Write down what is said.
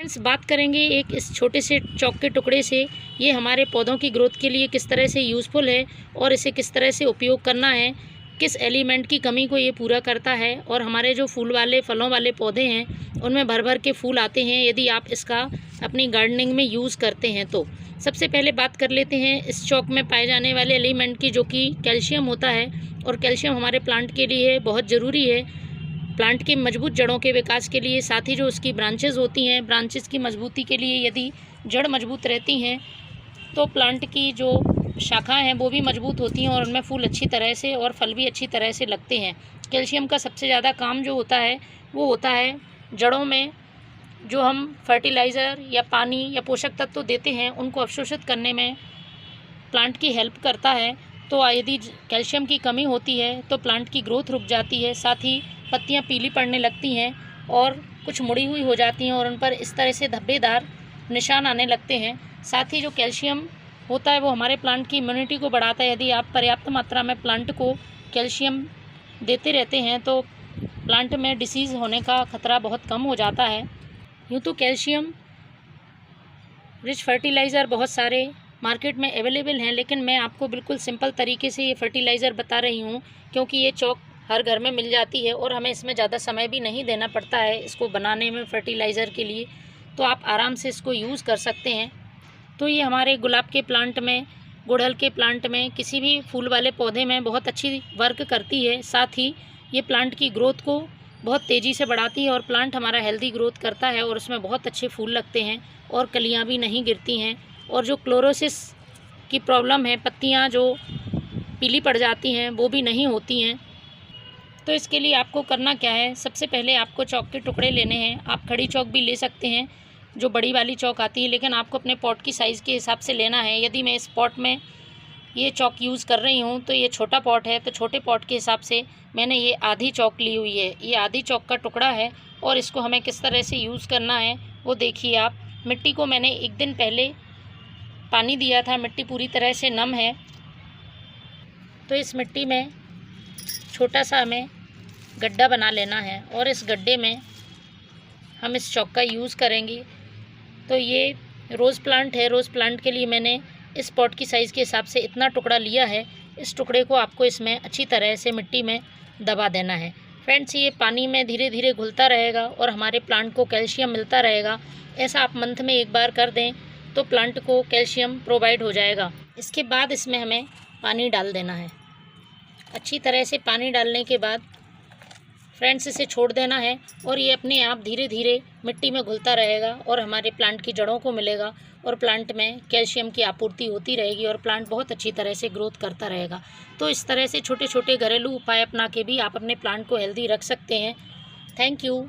Friends, बात करेंगे एक इस छोटे से चॉक के टुकड़े से ये हमारे पौधों की ग्रोथ के लिए किस तरह से यूज़फुल है और इसे किस तरह से उपयोग करना है, किस एलिमेंट की कमी को ये पूरा करता है और हमारे जो फूल वाले फलों वाले पौधे हैं उनमें भर भर के फूल आते हैं यदि आप इसका अपनी गार्डनिंग में यूज़ करते हैं तो। सबसे पहले बात कर लेते हैं इस चॉक में पाए जाने वाले एलिमेंट की, जो कि कैल्शियम होता है और कैल्शियम हमारे प्लांट के लिए बहुत ज़रूरी है, प्लांट के मजबूत जड़ों के विकास के लिए। साथ ही जो उसकी ब्रांचेज़ होती हैं, ब्रांचेज़ की मजबूती के लिए, यदि जड़ मजबूत रहती हैं तो प्लांट की जो शाखाएं हैं वो भी मजबूत होती हैं और उनमें फूल अच्छी तरह से और फल भी अच्छी तरह से लगते हैं। कैल्शियम का सबसे ज़्यादा काम जो होता है वो होता है जड़ों में जो हम फर्टिलाइज़र या पानी या पोषक तत्व देते हैं उनको अवशोषित करने में प्लांट की हेल्प करता है। तो यदि कैल्शियम की कमी होती है तो प्लांट की ग्रोथ रुक जाती है, साथ ही पत्तियां पीली पड़ने लगती हैं और कुछ मुड़ी हुई हो जाती हैं और उन पर इस तरह से धब्बेदार निशान आने लगते हैं। साथ ही जो कैल्शियम होता है वो हमारे प्लांट की इम्यूनिटी को बढ़ाता है। यदि आप पर्याप्त मात्रा में प्लांट को कैल्शियम देते रहते हैं तो प्लांट में डिसीज़ होने का खतरा बहुत कम हो जाता है। यूँ तो कैल्शियम रिच फर्टिलाइज़र बहुत सारे मार्केट में अवेलेबल हैं, लेकिन मैं आपको बिल्कुल सिंपल तरीके से ये फर्टिलाइज़र बता रही हूँ क्योंकि ये चॉक हर घर में मिल जाती है और हमें इसमें ज़्यादा समय भी नहीं देना पड़ता है इसको बनाने में फर्टिलाइज़र के लिए, तो आप आराम से इसको यूज़ कर सकते हैं। तो ये हमारे गुलाब के प्लांट में, गुड़हल के प्लांट में, किसी भी फूल वाले पौधे में बहुत अच्छी वर्क करती है। साथ ही ये प्लांट की ग्रोथ को बहुत तेज़ी से बढ़ाती है और प्लांट हमारा हेल्दी ग्रोथ करता है और उसमें बहुत अच्छे फूल लगते हैं और कलियाँ भी नहीं गिरती हैं। और जो क्लोरोसिस की प्रॉब्लम है, पत्तियाँ जो पीली पड़ जाती हैं, वो भी नहीं होती हैं। तो इसके लिए आपको करना क्या है, सबसे पहले आपको चॉक के टुकड़े लेने हैं। आप खड़ी चॉक भी ले सकते हैं, जो बड़ी वाली चॉक आती है, लेकिन आपको अपने पॉट की साइज़ के हिसाब से लेना है। यदि मैं इस पॉट में ये चॉक यूज़ कर रही हूँ तो ये छोटा पॉट है, तो छोटे पॉट के हिसाब से मैंने ये आधी चॉक ली हुई है। ये आधी चॉक का टुकड़ा है और इसको हमें किस तरह से यूज़ करना है वो देखिए आप। मिट्टी को मैंने एक दिन पहले पानी दिया था, मिट्टी पूरी तरह से नम है। तो इस मिट्टी में छोटा सा हमें गड्ढा बना लेना है और इस गड्ढे में हम इस चॉक का यूज़ करेंगे। तो ये रोज़ प्लांट है, रोज़ प्लांट के लिए मैंने इस पॉट की साइज़ के हिसाब से इतना टुकड़ा लिया है। इस टुकड़े को आपको इसमें अच्छी तरह से मिट्टी में दबा देना है। फ्रेंड्स, ये पानी में धीरे धीरे घुलता रहेगा और हमारे प्लांट को कैल्शियम मिलता रहेगा। ऐसा आप मंथ में एक बार कर दें तो प्लांट को कैल्शियम प्रोवाइड हो जाएगा। इसके बाद इसमें हमें पानी डाल देना है। अच्छी तरह से पानी डालने के बाद फ्रेंड्स इसे छोड़ देना है और ये अपने आप धीरे धीरे मिट्टी में घुलता रहेगा और हमारे प्लांट की जड़ों को मिलेगा और प्लांट में कैल्शियम की आपूर्ति होती रहेगी और प्लांट बहुत अच्छी तरह से ग्रोथ करता रहेगा। तो इस तरह से छोटे छोटे घरेलू उपाय अपना के भी आप अपने प्लांट को हेल्दी रख सकते हैं। Thank you.